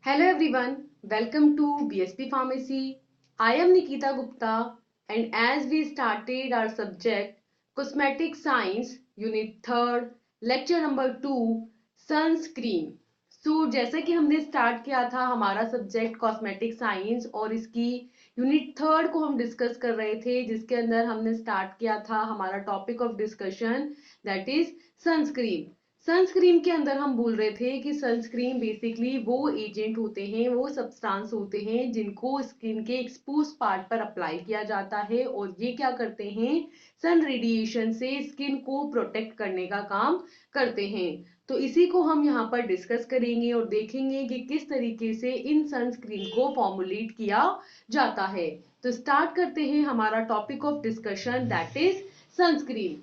Hello everyone, welcome to BSP Pharmacy. I am Nikita Gupta, and as we started our subject Cosmetic Science Unit 3rd lecture number 2 Sunscreen. जैसे कि हमने start किया था हमारा subject cosmetic science और इसकी unit 3rd को हम डिस्कस कर रहे थे जिसके अंदर हमने स्टार्ट किया था हमारा topic of discussion that is sunscreen. Sunscreen के अंदर हम बोल रहे थे कि सनस्क्रीन बेसिकली वो एजेंट होते हैं, वो सब्सटेंस होते हैं जिनको स्किन के एक्सपोज पार्ट पर अप्लाई किया जाता है और ये क्या करते हैं, सन रेडिएशन से स्किन को प्रोटेक्ट करने का काम करते हैं। तो इसी को हम यहाँ पर डिस्कस करेंगे और देखेंगे कि किस तरीके से इन सनस्क्रीन को फॉर्मुलेट किया जाता है। तो स्टार्ट करते हैं हमारा topic of discussion that is sunscreen.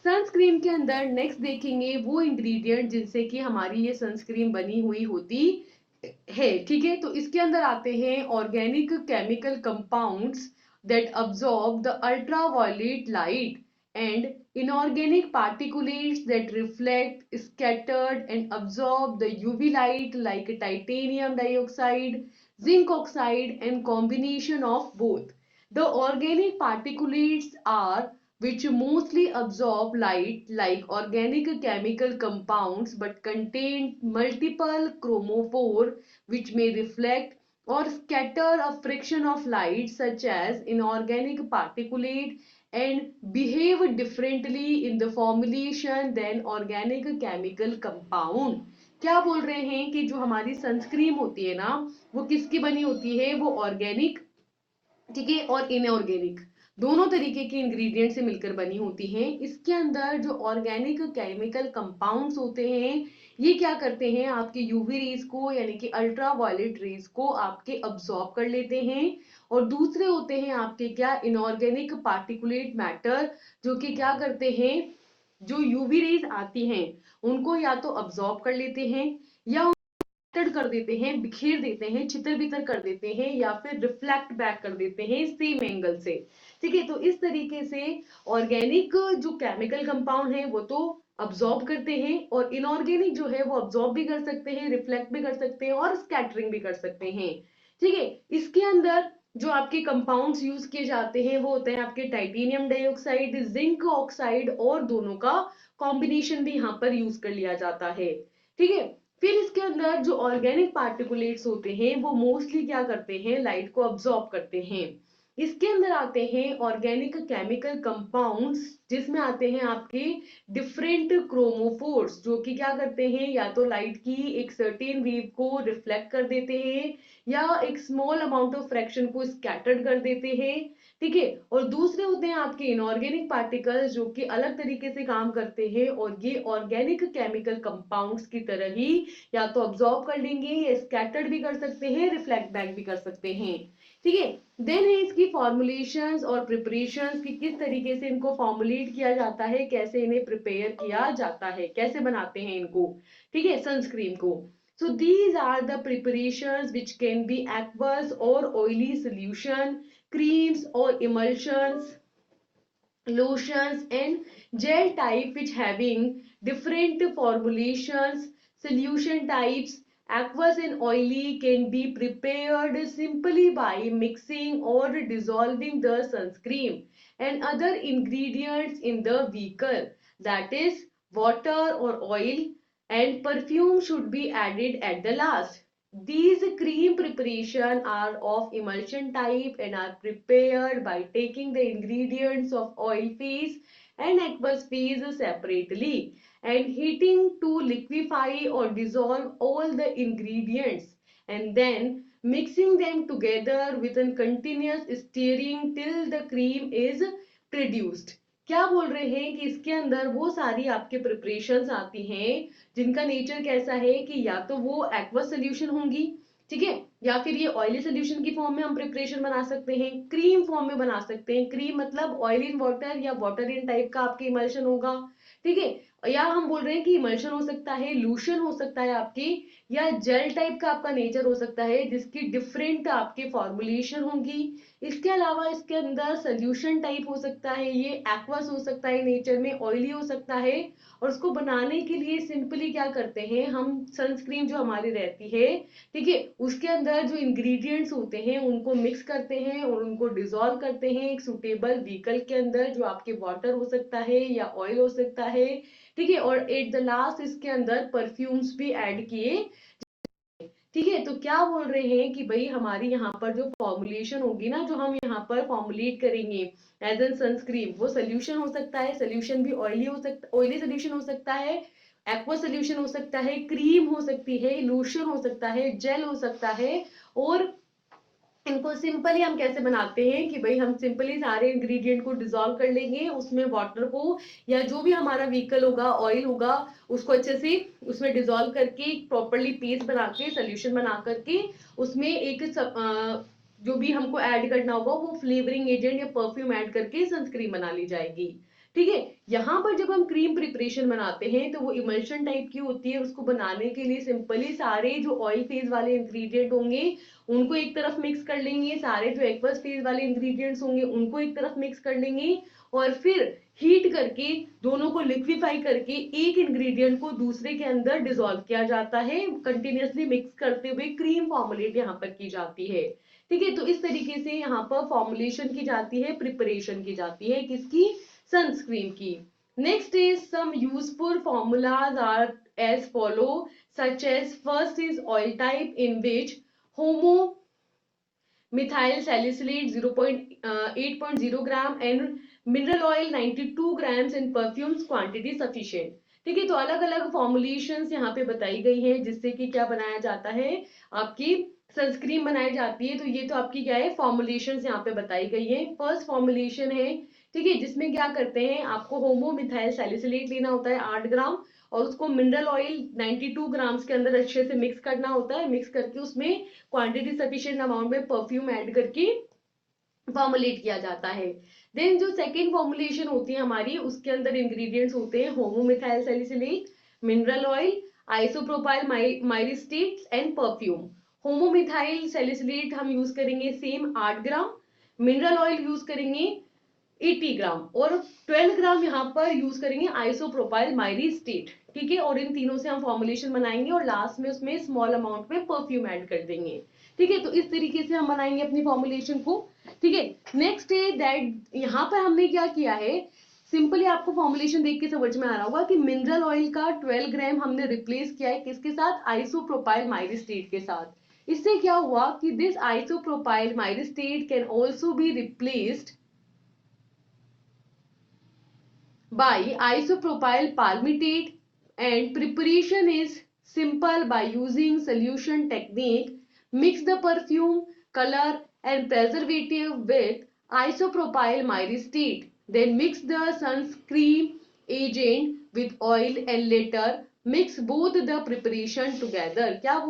Sunscreen के अंदर नेक्स्ट देखेंगे वो इंग्रेडिएंट जिनसे कि हमारी ये सनस्क्रीन बनी हुई होती है। ठीक है, तो इसके अंदर आते हैं organic chemical compounds that absorb the ultraviolet light and inorganic particulates that reflect, scattered and absorb the UV light like titanium dioxide, zinc oxide and combination of both. The organic particulates are which mostly absorb light like organic chemical compounds but contain multiple chromophore which may reflect or scatter a fraction of light such as inorganic particulate and behave differently in the formulation than organic chemical compound। क्या बोल रहे हैं कि जो हमारी sunscreen होती है ना वो किसकी बनी होती है, वो ऑर्गेनिक, ठीक है, और इनऑर्गेनिक दोनों तरीके के इंग्रेडिएंट से मिलकर बनी होती हैं। इसके अंदर जो ऑर्गेनिक केमिकल कंपाउंड्स होते हैं ये क्या करते हैं, आपके यूवी रेज को यानी कि अल्ट्रा वायलेट रेज को आपके अब्सॉर्ब कर लेते हैं और दूसरे होते हैं आपके क्या, इनऑर्गेनिक पार्टिकुलेट मैटर जो कि क्या करते हैं, जो यूवी रेज आती हैं उनको या तो अब्सॉर्ब कर लेते हैं या कर देते हैं, बिखेर देते हैं, छितर बितर कर देते हैं या फिर रिफ्लेक्ट बैक कर देते हैं सेम एंगल से। ठीक है, तो इस तरीके से ऑर्गेनिक जो केमिकल कंपाउंड है वो तो अब्सॉर्ब करते हैं और इनऑर्गेनिक जो है वो अब्सॉर्ब भी कर सकते हैं, रिफ्लेक्ट भी कर सकते हैं और स्कैटरिंग भी कर सकते हैं। ठीक है, इसके अंदर जो आपके कंपाउंड्स यूज किए जाते हैं वो होते हैं आपके टाइटेनियम डाइऑक्साइड, जिंक ऑक्साइड और दोनों का कॉम्बिनेशन भी यहाँ पर यूज कर लिया जाता है। ठीक है, फिर इसके अंदर जो ऑर्गेनिक पार्टिकुलेट्स होते हैं वो मोस्टली क्या करते हैं, लाइट को अब्सॉर्ब करते हैं। इसके अंदर आते हैं ऑर्गेनिक केमिकल कंपाउंड्स जिसमें आते हैं आपके डिफरेंट क्रोमोफोर्स जो कि क्या करते हैं, या तो लाइट की एक सर्टेन वेव को रिफ्लेक्ट कर देते हैं या एक स्मॉल अमाउंट ऑफ फ्रैक्शन को स्कैटर्ड कर देते हैं। ठीक है, और दूसरे होते हैं आपके इनऑर्गेनिक पार्टिकल्स जो कि अलग तरीके से काम करते हैं और ये ऑर्गेनिक केमिकल कंपाउंड्स की तरह ही या तो अब्सॉर्ब कर लेंगे या स्कैटर्ड भी कर सकते हैं, रिफ्लेक्ट बैक भी कर सकते हैं। ठीक है, देन है इसकी फॉर्मुलेशंस और प्रिपरेशंस कि किस तरीके से इनको फॉर्मुलेट किया जाता है, कैसे इन्हें प्रिपेयर किया जाता है, कैसे बनाते हैं इनको, ठीक है, सनस्क्रीन को। So these are the preparations which can be aqueous or oily solution, creams or emulsions, lotions and gel type which having different formulations. Solution types aqueous and oily can be prepared simply by mixing or dissolving the sunscreen and other ingredients in the vehicle, that is water or oil, and perfume should be added at the last. These cream preparation are of emulsion type and are prepared by taking the ingredients of oil phase and aqueous phase separately and heating to liquefy or dissolve all the ingredients and then mixing them together with a continuous stirring till the cream is produced। क्या बोल रहे हैं कि इसके अंदर वो सारी आपके प्रिपरेशंस आती हैं जिनका नेचर कैसा है कि या तो वो एक्वस सोल्यूशन होंगी, ठीक है, या फिर ये ऑयली सोल्यूशन की फॉर्म में हम प्रिपरेशन बना सकते हैं, क्रीम फॉर्म में बना सकते हैं। क्रीम मतलब ऑयल इन वाटर या वाटर इन टाइप का आपके इमल्शन होगा। ठीक है, या हम बोल रहे हैं कि इमल्शन हो सकता है, लूशन हो सकता है आपकी, या जेल टाइप का आपका नेचर हो सकता है जिसकी डिफरेंट आपके फॉर्मुलेशन होंगी। इसके अलावा इसके अंदर सोल्यूशन टाइप हो सकता है, ये एक्वस हो सकता है, नेचर में ऑयली हो सकता है। और उसको बनाने के लिए सिंपली क्या करते हैं हम, सनस्क्रीन जो हमारी रहती है, ठीक है, उसके अंदर जो इंग्रेडिएंट्स होते हैं उनको मिक्स करते हैं और उनको डिसॉल्व करते हैं एक सुटेबल व्हीकल के अंदर, जो आपके वाटर हो सकता है या ऑयल हो सकता है, ठीक है। और एट द लास्ट इसके अंदर परफ्यूम्स भी ऐड किए, ठीक है। तो क्या बोल रहे हैं कि भाई हमारी यहाँ पर जो फॉर्मुलेशन होगी ना, जो हम यहाँ पर फॉर्मुलेट करेंगे एज एन सनस्क्रीन, वो सोल्यूशन हो सकता है, सोल्यूशन भी ऑयली हो सकता, ऑयली सोल्यूशन हो सकता है, एक्वा सोल्यूशन हो सकता है, क्रीम हो सकती है, लोशन हो सकता है, जेल हो सकता है। और इनको सिंपली हम कैसे बनाते हैं कि भाई हम सिंपली सारे इंग्रेडिएंट को डिसॉल्व कर लेंगे उसमें, वाटर को या जो भी हमारा व्हीकल होगा, ऑयल होगा, उसको अच्छे से उसमें डिसॉल्व करके प्रॉपरली पेस्ट बना के, सोल्यूशन बना करके उसमें एक जो भी हमको ऐड करना होगा वो फ्लेवरिंग एजेंट या परफ्यूम ऐड करके सनस्क्रीन बना ली जाएगी, ठीक है। यहाँ पर जब हम क्रीम प्रिपरेशन बनाते हैं तो वो इमल्शन टाइप की होती है। उसको बनाने के लिए सिंपली सारे जो ऑयल फेज वाले इंग्रेडिएंट होंगे उनको एक तरफ मिक्स कर लेंगे, सारे जो एक्वस फेज वाले इंग्रेडिएंट्स होंगे उनको एक तरफ मिक्स कर लेंगे, और फिर हीट करके दोनों को लिक्विफाई करके एक इंग्रेडिएंट को दूसरे के अंदर डिसॉल्व किया जाता है, कंटिन्यूअसली मिक्स करते हुए क्रीम फॉर्मुलेट यहाँ पर की जाती है, ठीक है। तो इस तरीके से यहाँ पर फॉर्मुलेशन की जाती है, प्रिपरेशन की जाती है किसकी, सनस्क्रीन की। Next is some useful formulas are as follow, such as first is oil type in which homo methyl salicylate 0.8.0 gram and mineral oil 92 grams in perfumes quantity sufficient, ठीक है। तो अलग अलग फॉर्मुलेशंस यहाँ पे बताई गई हैं जिससे कि क्या बनाया जाता है, आपकी सनस्क्रीन बनाई जाती है। तो ये तो आपकी क्या है, फॉर्मुलेशंस यहाँ पे बताई गई है। फर्स्ट फॉर्मुलेशन है, ठीक है, जिसमें क्या करते हैं, आपको होमो मिथाइल सैलिसिलेट लेना होता है 8 ग्राम, और उसको मिनरल ऑयल 92 ग्राम्स के अंदर अच्छे से मिक्स करना होता है। मिक्स करके उसमें क्वांटिटी सफिशिएंट अमाउंट में परफ्यूम ऐड करके फॉर्मुलेट किया जाता है। देन जो सेकेंड फॉर्मुलेशन होती है हमारी, उसके अंदर इंग्रेडिएंट्स होते हैं homomethyl salicylate, mineral oil, isopropyl myristate and perfume. Homomethyl salicylate हम यूज करेंगे same 8 gram, mineral oil use करेंगे 80 ग्राम, और 12 ग्राम यहाँ पर यूज करेंगे आइसोप्रोपाइल माइरिस्टेट, ठीक है। और इन तीनों से हम फॉर्मुलेशन बनाएंगे और लास्ट में उसमें स्मॉल अमाउंट में परफ्यूम ऐड कर देंगे, ठीक है। तो इस तरीके से हम बनाएंगे अपनी फॉर्मुलेशन को, ठीक है। नेक्स्ट है दैट, यहाँ पर हमने क्या किया है, सिंपली आपको फॉर्मुलेशन देख के समझ में आ रहा होगा कि मिनरल ऑयल का 12 ग्राम हमने रिप्लेस किया है किसके साथ, आइसोप्रोपाइल माइरिस्टेट के साथ। इससे क्या हुआ कि this isopropyl myristate can also be replaced by isopropyl palmitate, and preparation is simple by using solution technique. Mix the perfume, color and preservative with isopropyl myristate, then mix the sunscreen agent with oil and later mix both the preparation together. क्या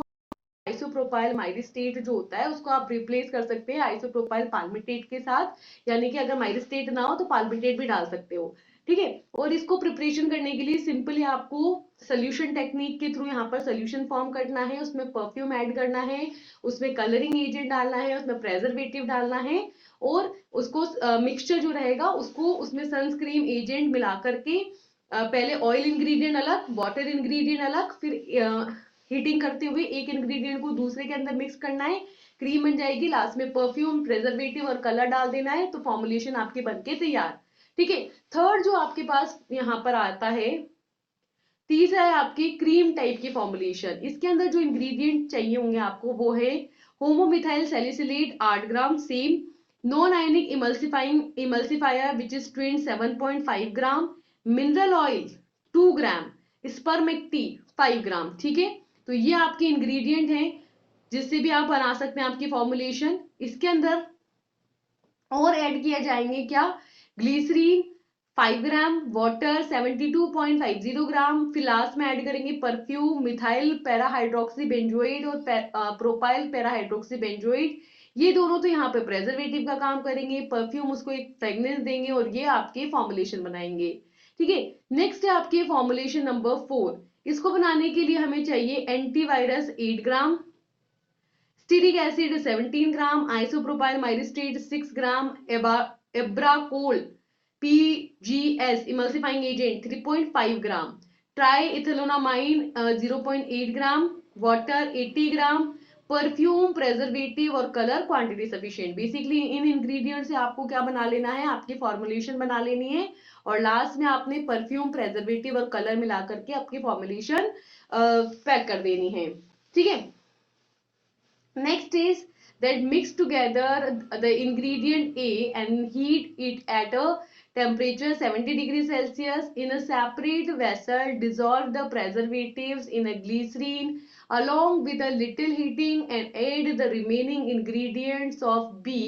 isopropyl माइरिस्टेट जो होता है उसको आप replace कर सकते हैं isopropyl palmitate के साथ, यानी कि अगर माइरिस्टेट ना हो तो पाल्मिटेट भी डाल सकते हो, ठीक है। और इसको प्रिपरेशन करने के लिए सिंपली आपको सोल्यूशन टेक्निक के थ्रू यहाँ पर सोल्यूशन फॉर्म करना है, उसमें परफ्यूम ऐड करना है, उसमें कलरिंग एजेंट डालना है, उसमें प्रेजर्वेटिव डालना है, और उसको मिक्सचर जो रहेगा उसको उसमें सनस्क्रीन एजेंट मिला करके पहले ऑयल इंग्रेडिएंट अलग, वाटर इंग्रेडिएंट अलग, फिर हीटिंग करते हुए एक इंग्रेडिएंट को दूसरे के अंदर मिक्स करना है, क्रीम बन जाएगी, लास्ट में परफ्यूम, प्रेजर्वेटिव और कलर डाल देना है, तो फॉर्मुलेशन आपके बनके तैयार, ठीक है। थर्ड जो आपके पास यहाँ पर आता है, तीसरा है आपकी क्रीम टाइप की फॉर्मुलेशन। इसके अंदर जो इंग्रेडिएंट चाहिए होंगे आपको वो है homomethyl salicylate 8 gram same, non ionic emulsifier which is 27.5 gram, mineral oil 2 gram, spermaceti 5 gram, ठीक है। तो ये आपके इंग्रेडिएंट हैं जिससे भी आप बना सकते हैं आपकी फॉर्मुलेशन। इसके अंदर और ऐड किया जाएंगे क्या, ग्लिसरीन 5 ग्राम, वाटर 72.50 ग्राम, फिर लास्ट में ऐड करेंगे परफ्यूम, मिथाइल पैराहाइड्रोक्सी बेंजोइड और प्रोपाइल पैराहाइड्रोक्सी बेंजोइड। ये दोनों तो यहाँ पे प्रेजर्वेटिव का काम करेंगे, परफ्यूम उसको एक फ्रेग्रेंस देंगे, और ये आपके फॉर्मुलेशन बनाएंगे, ठीक है। नेक्स्ट है आपके फॉर्मुलेशन नंबर 4। इसको बनाने के लिए हमें चाहिए एंटीवायरस 8 ग्राम, स्टीरिक एसिड 17 ग्राम, आइसोप्रोपाइल माइरिस्टेट 6 ग्राम, एब्राकोल PGS इमल्सिफाइंग एजेंट 3.5 ग्राम, ट्राई इथेलोनामाइन 0.8 ग्राम, वाटर 80 ग्राम, परफ्यूम, प्रेजर्वेटिव और कलर क्वांटिटी सफिशिएंट। बेसिकली इन इंग्रेडिएंट से आपको क्या बना लेना है, आपकी फॉर्मुलेशन बना लेनी है और लास्ट में आपने परफ्यूम, प्रेजर्वेटिव और कलर मिला करके आपकी फॉर्मुलेशन पैक कर देनी है। ठीक है, next is that mix together the ingredient A and heat it at a temperature 70 degrees Celsius in a separate vessel. Dissolve the preservatives in a glycerine along with a little heating and add the remaining ingredients of B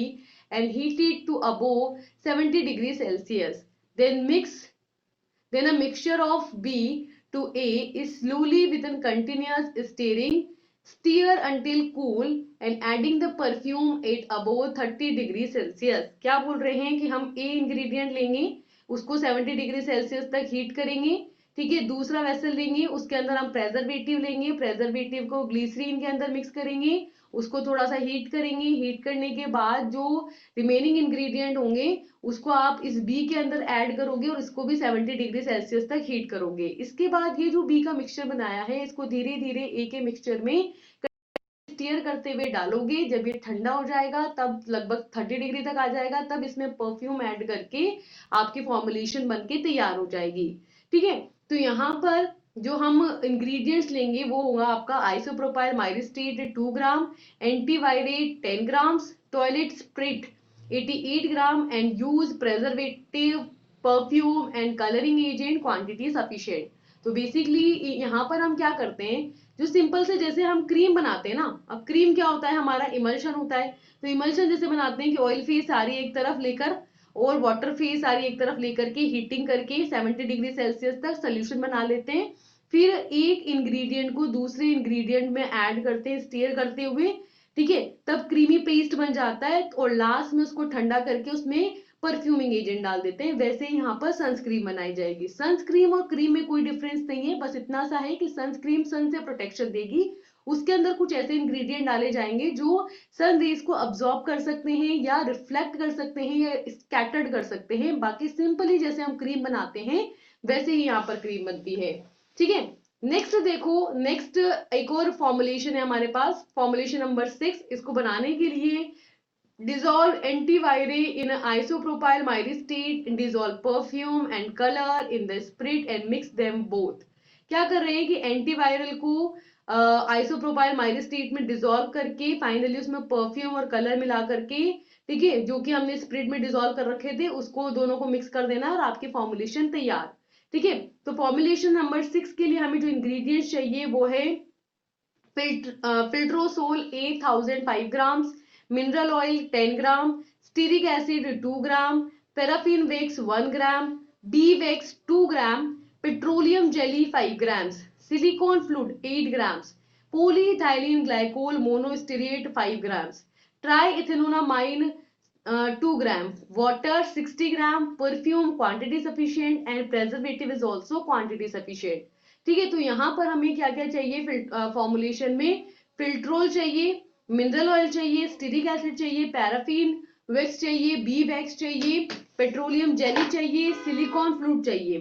and heat it to above 70 degrees Celsius. Then a mixture of B to A is slowly with a continuous stirring. Stir until cool and adding the perfume at above 30 degree Celsius. क्या बोल रहे हैं कि हम ए ingredient लेंगे, उसको 70 degree Celsius तक heat करेंगे। ठीक है, दूसरा वेसल लेंगे, उसके अंदर हम प्रेजर्वेटिव लेंगे, प्रेजर्वेटिव को ग्लिसरीन के अंदर मिक्स करेंगे, उसको थोड़ा सा हीट करेंगे। हीट करने के बाद जो रिमेनिंग इंग्रेडिएंट होंगे उसको आप इस बी के अंदर ऐड करोगे और इसको भी 70 डिग्री सेल्सियस तक हीट करोगे। इसके बाद ये जो बी का मिक्सचर बनाया है इसको धीरे धीरे ए के मिक्सचर में स्टीयर करते हुए डालोगे। जब ये ठंडा हो जाएगा तब लगभग 30 डिग्री तक आ जाएगा, तब इसमें परफ्यूम ऐड करके आपकी फॉर्मुलेशन बनके तैयार हो जाएगी। ठीक है, तो यहाँ पर जो हम इंग्रेडिएंट्स लेंगे वो होगा आपका आइसोप्रोपाइल माइरिस्टेट 2 ग्राम, एंटीवायरेट 10 grams, toilet spirit 88 gram and use preservative, perfume and colouring agent quantity sufficient. तो बेसिकली यहाँ पर हम क्या करते हैं, जो सिंपल से जैसे हम क्रीम बनाते हैं ना, अब क्रीम क्या होता है, हमारा इमल्शन होता है। तो इमल्शन जैसे बनाते हैं कि ऑयल फेस सारी एक तरफ लेकर और वाटर फेस सारी एक तरफ लेकर के हीटिंग करके 70 डिग्री सेल्सियस तक सोल्यूशन बना लेते हैं। फिर एक इंग्रेडिएंट को दूसरे इंग्रेडिएंट में ऐड करते हैं स्टीयर करते हुए। ठीक है, तब क्रीमी पेस्ट बन जाता है और लास्ट में उसको ठंडा करके उसमें परफ्यूमिंग एजेंट डाल देते हैं। वैसे ही यहाँ पर सनस्क्रीन बनाई जाएगी। सनस्क्रीन और क्रीम में कोई डिफरेंस नहीं है, बस इतना सा है कि सनस्क्रीन सन से प्रोटेक्शन देगी, उसके अंदर कुछ ऐसे इंग्रेडिएंट डाले जाएंगे जो सन रेज को अब्सॉर्ब कर सकते हैं या रिफ्लेक्ट कर सकते हैं या स्कैटर्ड कर सकते हैं। बाकी सिंपली जैसे हम क्रीम बनाते हैं वैसे ही यहाँ पर क्रीम बनती है। ठीक है, नेक्स्ट देखो, नेक्स्ट एक और फॉर्मुलेशन है हमारे पास, फॉर्मुलेशन नंबर 6। इसको बनाने के लिए dissolve antivirate in an isopropyl myristate, dissolve perfume and color in the spirit and mix them both। क्या कर रहे हैं कि एंटीवायरल को आइसोप्रोपाइल माइरिस्टेट में डिसॉल्व करके फाइनली उसमें परफ्यूम और कलर मिला करके, ठीक है, जो कि हमने स्प्रिट में डिसॉल्व कर रखे थे, उसको दोनों को मिक्स कर देना और आपकी फॉर्मुलेशन तैयार। ठीक है, तो फॉर्मुलेशन नंबर 6 के लिए हमें जो इंग्रेडिएंट्स चाहिए वो है filtrosol 8005 grams, mineral oil 10 gram, stearic acid 2 gram, paraffin wax 1 gram, bee wax 2 gram, petroleum jelly 5 grams, silicone fluid 8 grams, polyethylene glycol monostearate 5 grams, triethanolamine 2 gram, water 60 gram, perfume quantity sufficient and preservative is also quantity sufficient. ठीक है, तो यहाँ पर हमें क्या क्या चाहिए formulation में, फिल्ट्रोल चाहिए, मिनरल ऑयल चाहिए, स्टीरिक एसिड चाहिए, पैराफिन वैक्स चाहिए, बी वैक्स चाहिए, पेट्रोलियम जेली चाहिए, सिलिकॉन फ्लूइड चाहिए,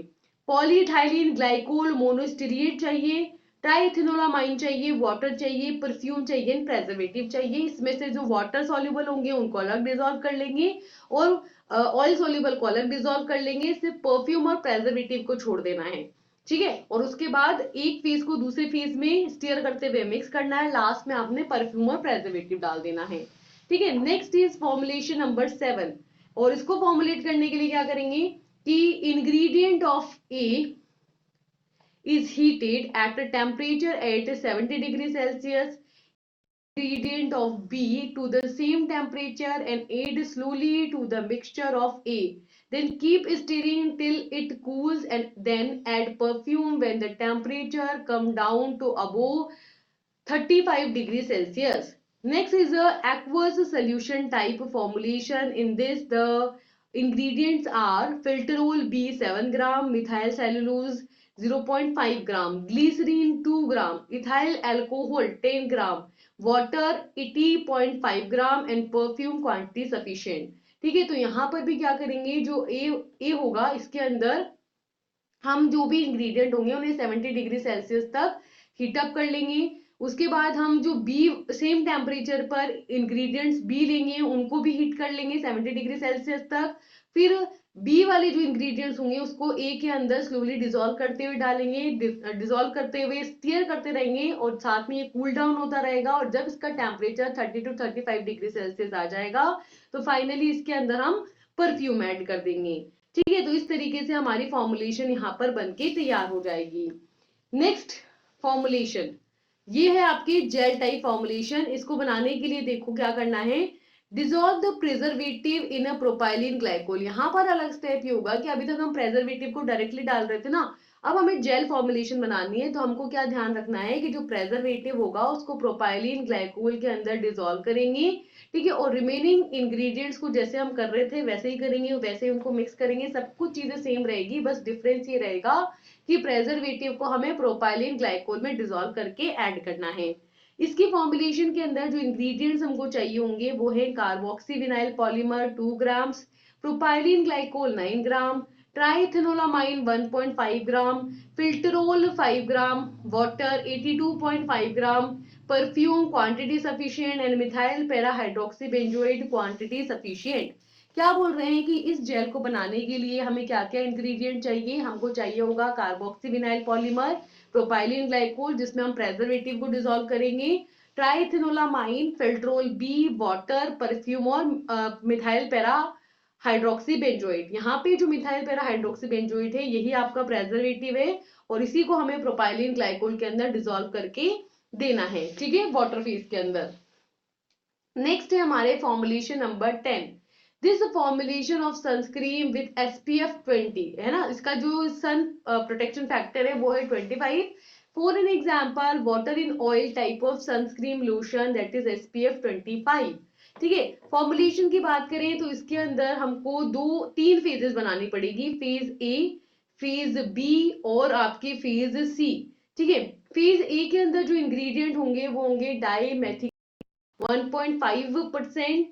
पॉलीइथाइलिन ग्लाइकोल मोनोस्टेरेट चाहिए, ट्राइथिनोलामाइन चाहिए, वाटर चाहिए, परफ्यूम चाहिए, प्रेजर्वेटिव चाहिए। इसमें से जो वाटर सॉल्युबल होंगे उनको अलग डिसॉल्व कर लेंगे और ऑयल सॉल्युबल को अलग डिसॉल्व कर लेंगे। सिर्फ परफ्यूम और प्रेजर्वेटिव को छोड़ देना है। ठीक है, और उसके बाद एक फेज को दूसरे फेज में स्टीयर करते हुए मिक्स करना है, लास्ट में आपने परफ्यूम और प्रेजर्वेटिव डाल देना है। ठीक है, नेक्स्ट इज फॉर्मुलेशन नंबर 7। और इसको फॉर्मुलेट करने के लिए क्या करेंगे कि ingredient of A is heated at a temperature at 70 degrees Celsius, ingredient of B to the same temperature and add slowly to the mixture of A. Then keep stirring till it cools and then add perfume when the temperature come down to above 35 degrees Celsius. Next is a aqueous solution type formulation. In this the ingredients are filterol B 7 gram, methyl cellulose 0.5 gram, glycerine 2 gram, ethyl alcohol 10 gram, water 80.5 gram and perfume quantity sufficient. ठीक है, तो यहाँ पर भी क्या करेंगे, जो ए होगा इसके अंदर हम जो भी इंग्रेडिएंट होंगे उन्हें 70 डिग्री सेल्सियस तक हीट अप कर लेंगे। उसके बाद हम जो बी सेम टेम्परेचर पर इंग्रेडिएंट्स बी लेंगे उनको भी हीट कर लेंगे 70 डिग्री सेल्सियस तक। फिर बी वाले जो इंग्रेडिएंट्स होंगे उसको ए के अंदर स्लोली डिसॉल्व करते हुए डालेंगे, डिसॉल्व करते हुए स्टीयर करते रहेंगे और साथ में ये कूल डाउन होता रहेगा। और जब इसका टेम्परेचर 30 to 35 डिग्री सेल्सियस आ जाएगा तो फाइनली इसके अंदर हम परफ्यूम ऐड कर देंगे। ठीक है, तो इस तरीके से हमारी फॉर्मुलेशन यहाँ पर बनके तैयार हो जाएगी। नेक्स्ट फॉर्मुलेशन ये है आपकी जेल टाइप फॉर्मुलेशन। इसको बनाने के लिए देखो क्या करना है, dissolve the preservative in a propylene glycol. यहाँ पर अलग स्टेप ये होगा कि अभी तक हम प्रेजर्वेटिव को डायरेक्टली डाल रहे थे ना, अब हमें जेल फॉर्मुलेशन बनानी है तो हमको क्या ध्यान रखना है कि जो प्रेजर्वेटिव होगा उसको प्रोपाइलिन ग्लाइकोल के अंदर डिसॉल्व करेंगे। ठीक है, और रिमेनिंग इंग्रेडिएंट्स को जैसे हम कर रहे थे वैसे ही करेंगे, वैसे ही उनको मिक्स करेंगे, सब कुछ चीजें सेम रहेगी, बस डिफरेंस ये रहेगा कि प्रेजर्वेटिव को हमें प्रोपाइलिन ग्लाइकोल में डिसॉल्व करके ऐड करना है। इसकी फॉर्मुलेशन के अंदर जो इंग्रेडिएंट्स हमको चाहिए होंगे वो है carboxy vinyl polymer 2 grams, propylene glycol 9 gram, triethanolamine 1.5 gram, filterol 5 gram, water 82.5 gram, perfume quantity sufficient and methyl para hydroxy benzoate quantity sufficient. क्या बोल रहे हैं कि इस जेल को बनाने के लिए हमें क्या क्या इंग्रेडिएंट चाहिए, हमको चाहिए होगा carboxy vinyl polymer, propylene glycol जिसमें हम प्रेजर्वेटिव को डिसॉल्व करेंगे, ट्राइथिनोलामाइन, फिल्ट्रोल बी, वाटर, परफ्यूम और मिथाइल पैरा हाइड्रोक्सी बेंजोएट। यहाँ पे जो मिथाइल पैरा हाइड्रोक्सी बेंजोएट है यही आपका प्रेजर्वेटिव है और इसी को हमें प्रोपाइलिन ग्लाइकोल के अंदर डिसॉल्व करके देना है। ठीक है, वाटर फेज के अंदर। नेक्स्ट है हमारे formulation number 10, this formulation of sunscreen with SPF 20 है ना, इसका जो सन प्रोटेक्शन फैक्टर है वो है 25। For an example water in oil type of sunscreen lotion that is SPF 25। ठीक है, फॉर्मुलेशन की बात करें तो इसके अंदर हमको तीन फेजेस बनानी पड़ेगी, फेज ए, फेज बी और आपकी फेज सी। ठीक है, फेज ए के अंदर जो इंग्रेडिएंट होंगे वो होंगे डाई मेथी 1.5%,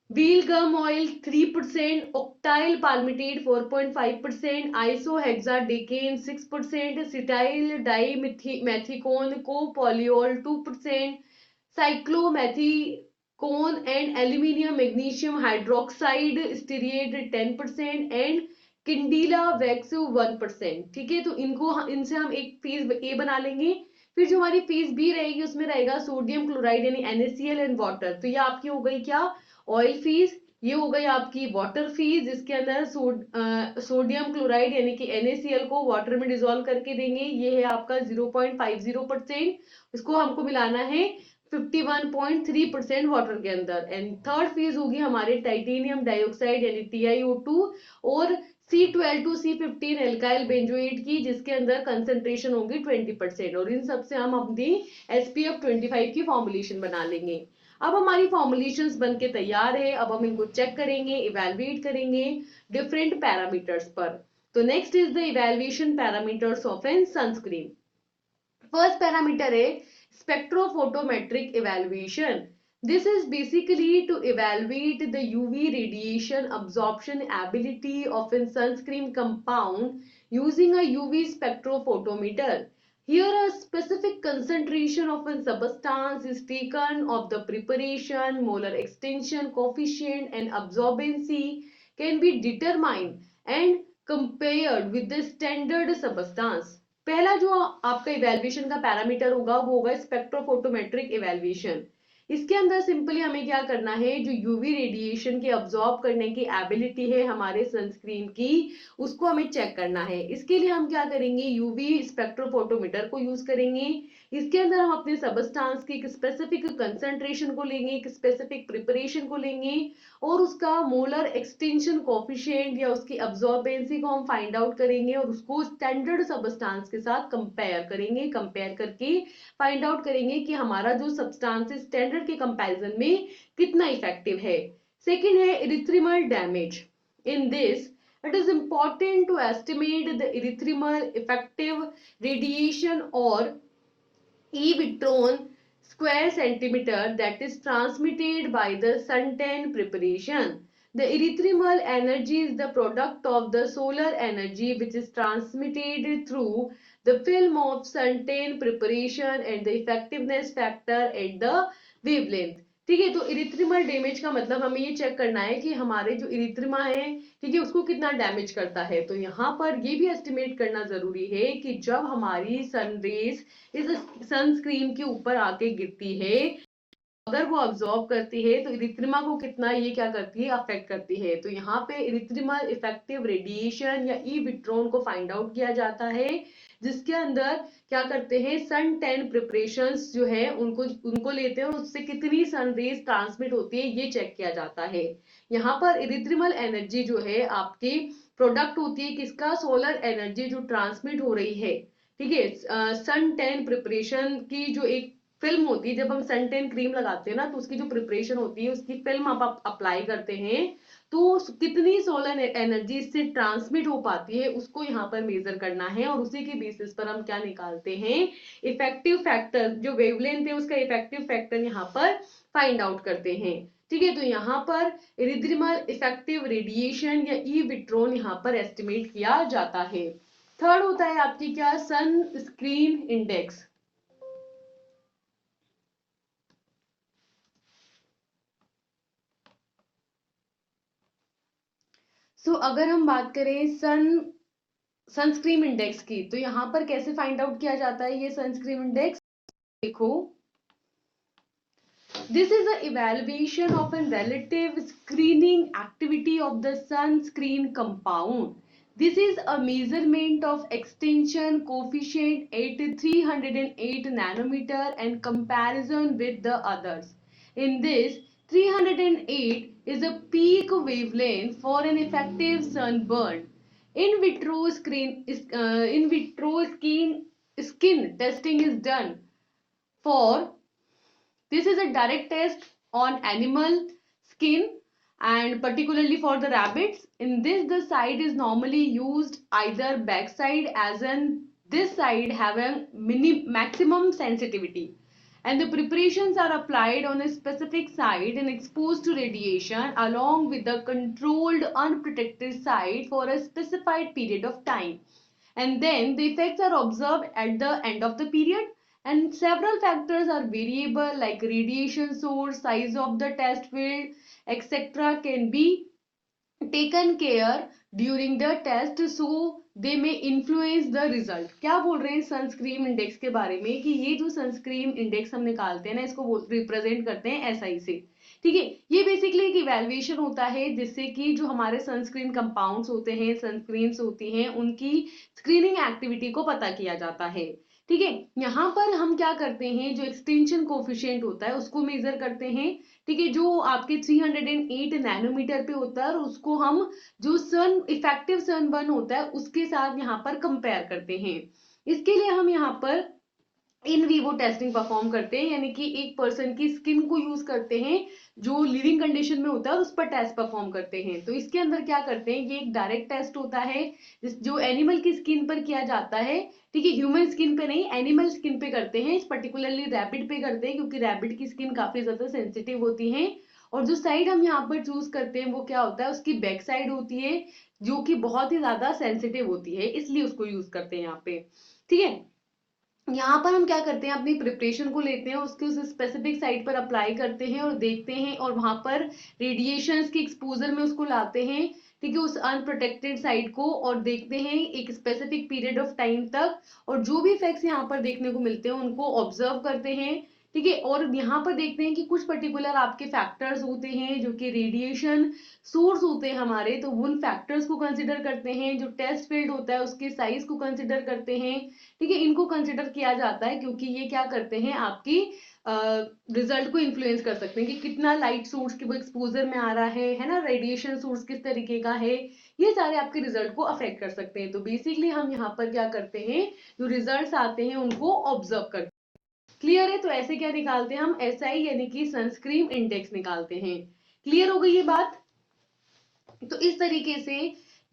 व्हील गम oil 3%, octyl palmitate 4.5%, isohexadecane 6%, cetyl dimethicone copolyol 2%, cyclomethicone and aluminium magnesium hydroxide stearate 10% and candelilla wax 1%। ठीक है, तो इनसे हम एक फेज ए बना लेंगे। फिर जो हमारी फेज बी रहेगी उसमें रहेगा सोडियम क्लोराइड यानी NaCl एंड वाटर। तो ये आपकी हो गई क्या, ऑयल फेज। ये हो गई आपकी वाटर फेज जिसके अंदर सोडियम क्लोराइड यानी कि NaCl को वाटर में डिसॉल्व करके देंगे, ये है आपका 0.50%। इसको हमको मिलाना है 51.3% वाटर के अंदर। एंड थर्ड फेज होगी हमारे टाइटेनियम डाइऑक्साइड यानी TiO2 और C12 to C15 alkyl benzoate की जिसके अंदर कंसेंट्रेशन होगी 20%। और इन सब से हम अपनी SPF 25 की फॉर्मुलेशन बना लेंगे। अब हमारी फॉर्मुलेशंस बन के तैयार है, अब हम इनको चेक करेंगे, इवेलुएट करेंगे डिफरेंट पैरामीटर्स पर। तो next is the evaluation parameters of an sunscreen. First parameter है spectrophotometric evaluation. This is basically to evaluate the UV radiation absorption ability of a sunscreen compound using a UV spectrophotometer. Here a specific concentration of a substance is taken of the preparation, molar extension coefficient and absorbency can be determined and compared with the standard substance. पहला जो आपका evaluation का parameter होगा वो होगा spectrophotometric evaluation. इसके अंदर simply हमें क्या करना है, जो यूवी रेडिएशन के अब्सॉर्ब करने की एबिलिटी है हमारे सनस्क्रीन की उसको हमें चेक करना है। इसके लिए हम क्या करेंगे, यूवी स्पेक्ट्रोफोटोमीटर को यूज करेंगे। इसके अंदर हम अपने सबस्टांस की एक स्पेसिफिक कंसंट्रेशन को लेंगे, एक स्पेसिफिक प्रिपरेशन को लेंगे और उसका मोलर एक्सटेंशन कोफिशिएंट या उसकी अब्सॉर्बेंसी को हम फाइंड आउट करेंगे और उसको स्टैंडर्ड सबस्टांस के साथ कंपेयर करेंगे। कंपेयर करके फाइंड आउट करेंगे कि हमारा जो सब्सटेंस है स्टैंडर्ड के कंपैरिजन में कितना इफेक्टिव है। सेकंड है erythemal damage. In this It is important to estimate the erythromal effective radiation or electron square centimeter that is transmitted by the suntan preparation. The erythromal energy is the product of the solar energy which is transmitted through the film of suntan preparation and the effectiveness factor at the wavelength. ठीक है, तो इरिथ्रिमल damage का मतलब हमें ये check करना है कि हमारे जो इरिथ्रिमा है, ठीक है, उसको कितना डैमेज करता है। तो यहाँ पर ये भी एस्टिमेट करना जरूरी है कि जब हमारी सन रेज इस सनस्क्रीन के ऊपर आके गिरती है, अगर वो अब्सॉर्ब करती है तो इरिथ्रिमा को कितना ये क्या करती है, अफेक्ट करती है। तो यहाँ पे इरिथ्रिमल इफेक्टिव रेडिएशन या ई विट्रोन को फाइंड आउट किया जाता है, जिसके अंदर क्या करते हैं, सन टेन प्रिपरेशंस जो है उनको लेते हैं और उससे कितनी सन रेज ट्रांसमिट होती है ये चेक किया जाता है। यहाँ पर इरिथ्रिमल एनर्जी जो है आपकी प्रोडक्ट होती है किसका, सोलर एनर्जी जो ट्रांसमिट हो रही है, ठीक है, सन टेन प्रिपरेशन की जो एक फिल्म होती है, जब हम सन टेन क्रीम लगाते हैं ना तो उसकी जो प्रिपरेशन होती है उसकी फिल्म आप अप्लाई करते हैं तो कितनी सोलर एनर्जी इससे ट्रांसमिट हो पाती है उसको यहाँ पर मेजर करना है और उसी के बेसिस पर हम क्या निकालते हैं, इफेक्टिव फैक्टर, जो वेवलेंथ है उसका इफेक्टिव फैक्टर यहाँ पर फाइंड आउट करते हैं। ठीक है, तो यहाँ पर इरिथ्रिमल इफेक्टिव रेडिएशन या ई विट्रोन यहाँ पर एस्टिमेट किया जाता है। थर्ड होता है आपकी क्या, सन स्क्रीन इंडेक्स। अगर हम बात करें सनस्क्रीन इंडेक्स की, तो यहाँ पर कैसे फाइंड आउट किया जाता है ये सनस्क्रीन इंडेक्स, देखो, this is a evaluation of an relative screening activity of the sunscreen compound. This is a measurement of extinction coefficient at 308 nanometer and comparison with the others. In this, 308 is a peak wavelength for an effective sunburn. In vitro skin testing is done for. This is a direct test on animal skin and particularly for the rabbits. In this, the side is normally used either backside, as in this side have a maximum sensitivity, and the preparations are applied on a specific side and exposed to radiation along with the controlled unprotected side for a specified period of time, and then the effects are observed at the end of the period. And several factors are variable like radiation source, size of the test field, etc. can be taken care during the test so they may influence the result. क्या बोल रहे हैं sunscreen index के बारे में कि ये जो सनस्क्रीन इंडेक्स हम निकालते हैं ना इसको रिप्रेजेंट करते हैं SI से। ठीक है, ये बेसिकली एक इवैल्यूएशन होता है जिससे कि जो हमारे सनस्क्रीन कंपाउंड्स होते हैं, सनस्क्रीन्स होती हैं, उनकी स्क्रीनिंग एक्टिविटी को पता किया जाता है। ठीक है, यहाँ पर हम क्या करते हैं, जो एक्सटेंशन कोफिशिएंट होता है उसको मेजर करते हैं। ठीक है, जो आपके 308 नैनोमीटर पे होता है और उसको हम जो इफेक्टिव सनबर्न होता है उसके साथ यहाँ पर कंपेयर करते हैं। इसके लिए हम यहाँ पर इन वीवो टेस्टिंग परफॉर्म करते हैं, यानी कि एक पर्सन की स्किन को यूज करते हैं जो लिविंग कंडीशन में होता है और उस पर टेस्ट परफॉर्म करते हैं। तो इसके अंदर क्या करते हैं, ये एक डायरेक्ट टेस्ट होता है जो एनिमल की स्किन पर किया जाता है। ठीक है, ह्यूमन स्किन पे नहीं, एनिमल स्किन पे करते हैं, पर्टिकुलरली रैबिट पे करते हैं क्योंकि रैबिट की स्किन काफी ज्यादा सेंसिटिव होती है। और जो साइड हम यहाँ पर चूज करते हैं वो क्या होता है, उसकी बैक साइड होती है जो कि बहुत ही ज्यादा सेंसिटिव होती है, इसलिए उसको यूज करते हैं यहाँ पे। ठीक है, यहाँ पर हम क्या करते हैं, अपनी प्रिपरेशन को लेते हैं, उसके उस स्पेसिफिक साइट पर अप्लाई करते हैं और देखते हैं और वहां पर रेडिएशंस के एक्सपोजर में उसको लाते हैं। ठीक है, उस अनप्रोटेक्टेड साइट को, और देखते हैं एक स्पेसिफिक पीरियड ऑफ टाइम तक, और जो भी इफेक्ट्स यहाँ पर देखने को मिलते हैं उनको ऑब्जर्व करते हैं। ठीक है, और यहाँ पर देखते हैं कि कुछ पर्टिकुलर आपके फैक्टर्स होते हैं जो कि रेडिएशन सोर्स होते हैं हमारे, तो उन फैक्टर्स को कंसिडर करते हैं। जो टेस्ट फील्ड होता है उसके साइज को कंसिडर करते हैं। ठीक है, इनको कंसिडर किया जाता है क्योंकि ये क्या करते हैं, आपकी रिजल्ट को इन्फ्लुएंस कर सकते हैं कि कितना लाइट सोर्स की वो एक्सपोजर में आ रहा है ना, रेडिएशन सोर्स किस तरीके का है, ये सारे आपके रिजल्ट को अफेक्ट कर सकते हैं। तो बेसिकली हम यहाँ पर क्या करते हैं, जो रिजल्ट्स आते हैं उनको ऑब्जर्व करते हैं। क्लियर है, तो ऐसे क्या निकालते हैं हम, SI यानी कि सनस्क्रीन इंडेक्स निकालते हैं। क्लियर हो गई ये बात। तो इस तरीके से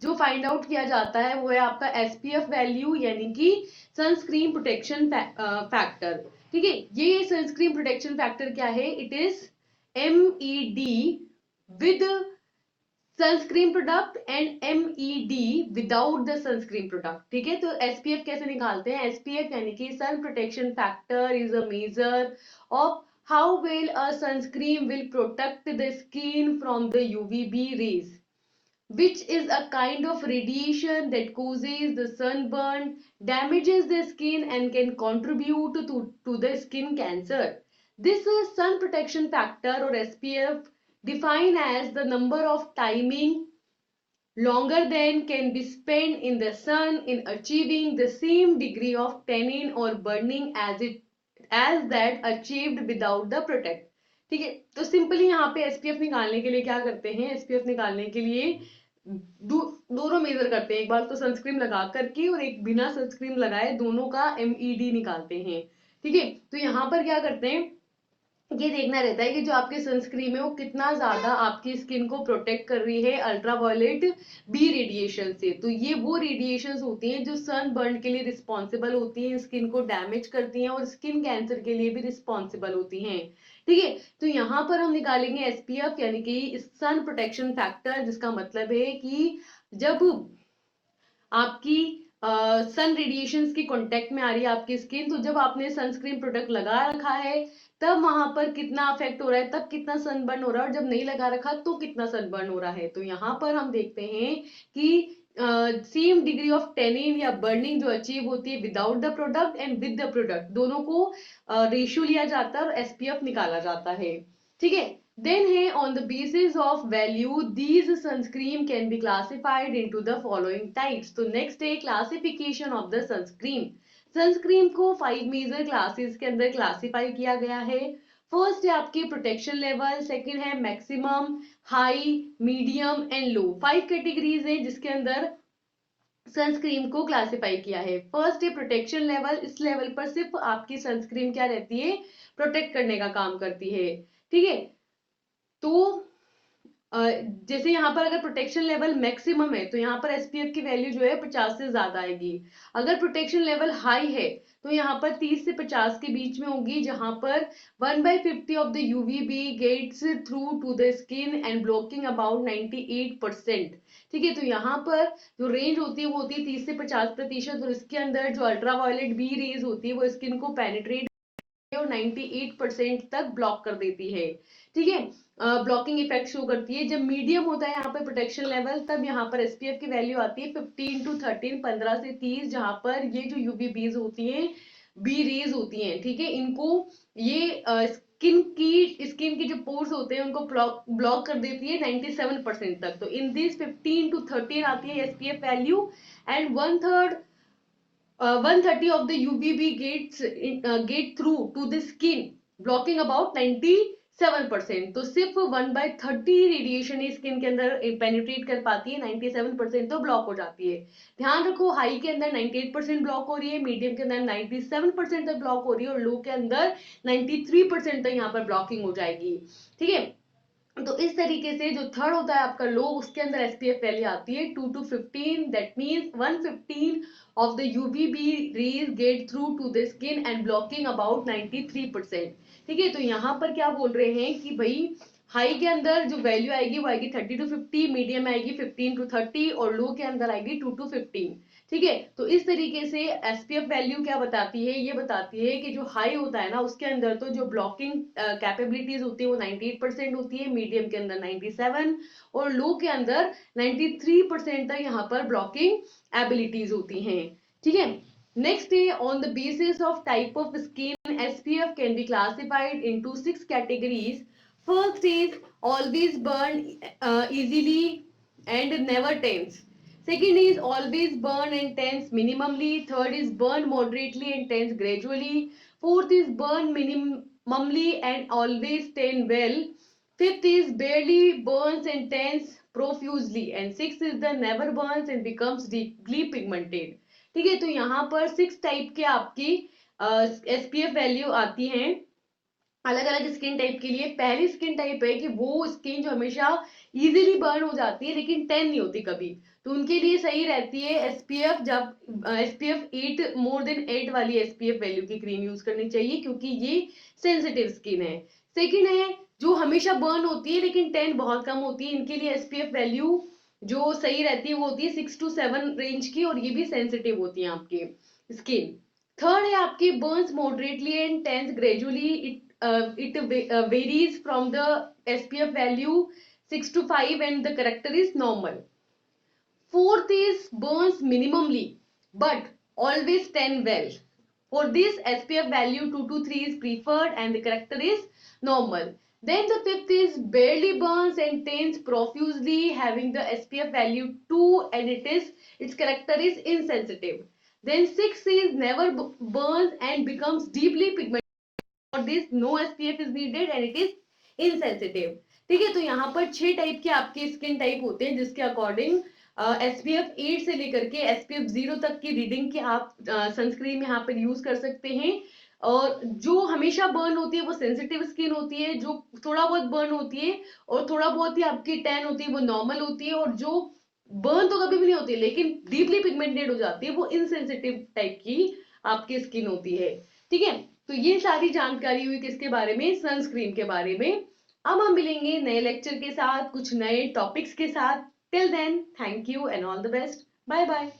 जो फाइंड आउट किया जाता है वो है आपका एसपीएफ वैल्यू, यानी कि सनस्क्रीन प्रोटेक्शन फैक्टर। ठीक है, ये सनस्क्रीन प्रोटेक्शन फैक्टर क्या है? It is MED with sunscreen product and MED without the sunscreen product. ठीक है, तो एसपीएफ कैसे निकालते हैं? एसपीएफ यानी कि sun protection factor is a measure of how well a sunscreen will protect the skin from the UVB rays, which is a kind of radiation that causes the sunburn, damages the skin, and can contribute to the skin cancer. This sun protection factor or SPF defined as the number of timing longer than can be spent in the sun in achieving the same degree of tanning or burning as that achieved without the protect। ठीक है, तो simply यहाँ पे SPF निकालने के लिए क्या करते हैं? एसपीएफ निकालने के लिए दोनों मेजर करते हैं, एक बार तो सनस्क्रीन लगा करके और एक बिना सनस्क्रीन लगाए, दोनों का MED निकालते हैं। ठीक है, तो यहाँ पर क्या करते हैं, ये देखना रहता है कि जो आपकी सनस्क्रीन है वो कितना ज्यादा आपकी स्किन को प्रोटेक्ट कर रही है अल्ट्रावायलेट बी रेडिएशन से। तो ये वो रेडिएशंस होती हैं जो सन बर्न के लिए रिस्पॉन्सिबल होती हैं, स्किन को डैमेज करती हैं और स्किन कैंसर के लिए भी रिस्पॉन्सिबल होती हैं। ठीक है, तो यहाँ पर हम निकालेंगे एसपीएफ यानी कि सन प्रोटेक्शन फैक्टर, जिसका मतलब है कि जब आपकी सन रेडिएशंस की कांटेक्ट में आ रही है आपकी स्किन, तो जब आपने सनस्क्रीन प्रोडक्ट लगा रखा है तब वहां पर कितना अफेक्ट हो रहा है, तब कितना सनबर्न हो रहा है, और जब नहीं लगा रखा तो कितना सनबर्न हो रहा है। तो यहाँ पर हम देखते हैं कि सेम डिग्री ऑफ टेनिंग या बर्निंग जो अचीव होती है without the product and with the product, दोनों को रेशियो लिया जाता है और एसपीएफ निकाला जाता है। ठीक है, then है on the basis of value these sunscreen can be classified into the following types। तो next है classification of the sunscreen। Sunscreen को 5 मेजर क्लासेस के अंदर क्लासिफाई किया गया है। फर्स्ट है आपकी प्रोटेक्शन लेवल, सेकंड है maximum, high, medium and low. 5 categories है जिसके अंदर सनस्क्रीन को क्लासिफाई किया है। फर्स्ट है प्रोटेक्शन लेवल, इस लेवल पर सिर्फ आपकी सनस्क्रीन क्या रहती है? प्रोटेक्ट करने का काम करती है। ठीक है, तो जैसे यहाँ पर अगर प्रोटेक्शन लेवल मैक्सिमम है तो यहाँ पर एसपीएफ की वैल्यू जो है 50 से ज्यादा आएगी। अगर प्रोटेक्शन लेवल हाई है तो यहाँ पर 30 से 50 के बीच में होगी, जहां पर 1/50 of the UVB gets through to the skin and blocking about 98%। ठीक है, तो यहाँ पर जो रेंज होती है वो होती है 30 से 50%, और इसके अंदर जो अल्ट्रावायलेट बी रेज होती है वो स्किन को पेनिट्रेट और 98% तक ब्लॉक कर देती है। ठीक है, ब्लॉकिंग इफेक्ट शो करती है। जब मीडियम होता है यहाँ पर प्रोटेक्शन लेवल, तब यहाँ पर एसपीएफ की वैल्यू आती है 15 to 13, 15 से 30, जहां पर ये जो यूवीबीज होती हैं, बी रेज होती हैं, ठीक है, इनको ये स्किन की जो पोर्स होते हैं उनको ब्लॉक कर देती है 97% तक। तो इन दिस 15 to 13 आती है SPF value, and 130 of the UVB get through to the skin, blocking about 97%। तो सिर्फ 1/30 रेडिएशन ही स्किन के अंदर पेनिट्रेट कर पाती है, 97% तो ब्लॉक हो जाती है। ध्यान रखो, हाई के अंदर 98% ब्लॉक हो रही है, मीडियम के अंदर 97% तक ब्लॉक हो रही है, और लो के अंदर 93% तक यहाँ पर ब्लॉकिंग हो जाएगी। ठीक है, तो इस तरीके से जो थर्ड होता है आपका लो, उसके अंदर एसपीएफ वैल्यू आती है 2 to 15, that means 115 of the UVB rays get through to the skin and blocking about 93%। ठीक है, तो यहाँ पर क्या बोल रहे हैं कि भाई हाई के अंदर जो वैल्यू आएगी वो आएगी 30 to 50, मीडियम आएगी 15 to 30, और लो के अंदर आएगी 2 to 15। ठीक है, तो इस तरीके से एसपीएफ वैल्यू क्या बताती है? ये बताती है कि जो हाई होता है ना उसके अंदर तो जो ब्लॉकिंग कैपेबिलिटीज होती है वो 98% होती है, मीडियम के अंदर 97, और लो के अंदर 93% तक यहाँ पर ब्लॉकिंग एबिलिटीज होती हैं। ठीक है, नेक्स्ट है on the basis of type of skin SPF can be classified into 6 categories. First is always burn easily and never tens. Second is always burn and tense minimally. Third is burn moderately and tense gradually. Fourth is burn minimally and always tan well. Fifth is barely burns and tense profusely. And sixth is the never burns and becomes deeply pigmented. ठीक है, तो यहाँ पर 6 type के आपकी SPF value आती हैं। अलग अलग स्किन टाइप के लिए। पहली स्किन टाइप है कि वो स्किन जो हमेशा इजीली बर्न हो जाती है लेकिन टैन नहीं होती कभी, तो उनके लिए सही रहती है एसपीएफ, जब एसपीएफ 8 मोर देन 8 वाली एसपीएफ वैल्यू की क्रीम यूज करनी चाहिए क्योंकि ये सेंसिटिव स्किन है। सेकेंड है जो हमेशा बर्न होती है लेकिन टैन बहुत कम होती है, इनके लिए एसपीएफ वैल्यू जो सही रहती है वो होती है 6 to 7 रेंज की, और ये भी सेंसिटिव होती है आपकी स्किन। थर्ड है आपकी burns moderately and tans gradually, it varies from the SPF value 6 to 5 and the character is normal. Fourth is burns minimally but always tan well. For this SPF value 2 to 3 is preferred and the character is normal. Then the fifth is barely burns and tans profusely having the SPF value 2 and its character is insensitive. Then 6 is never burns and becomes deeply pigmented. For this no SPF is needed and it is insensitive. ठीक है, तो यहाँ पर 6 type के आपके skin type होते हैं जिसके अकॉर्डिंग SPF 8 से लेकर के SPF 0 तक की रीडिंग के आप सनस्क्रीन यहाँ पर यूज कर सकते हैं। और जो हमेशा बर्न होती है वो सेंसिटिव स्किन होती है, जो थोड़ा बहुत बर्न होती है और थोड़ा बहुत ही आपकी टैन होती है वो नॉर्मल होती है, और जो बर्न तो कभी भी नहीं होती है लेकिन डीपली पिगमेंटेड हो जाती है वो इनसेंसिटिव टाइप की आपकी स्किन होती है। ठीक है, तो ये सारी जानकारी हुई किसके बारे में, सनस्क्रीन के बारे में। अब हम मिलेंगे नए लेक्चर के साथ, कुछ नए टॉपिक्स के साथ। Till then thank you and all the best, bye bye.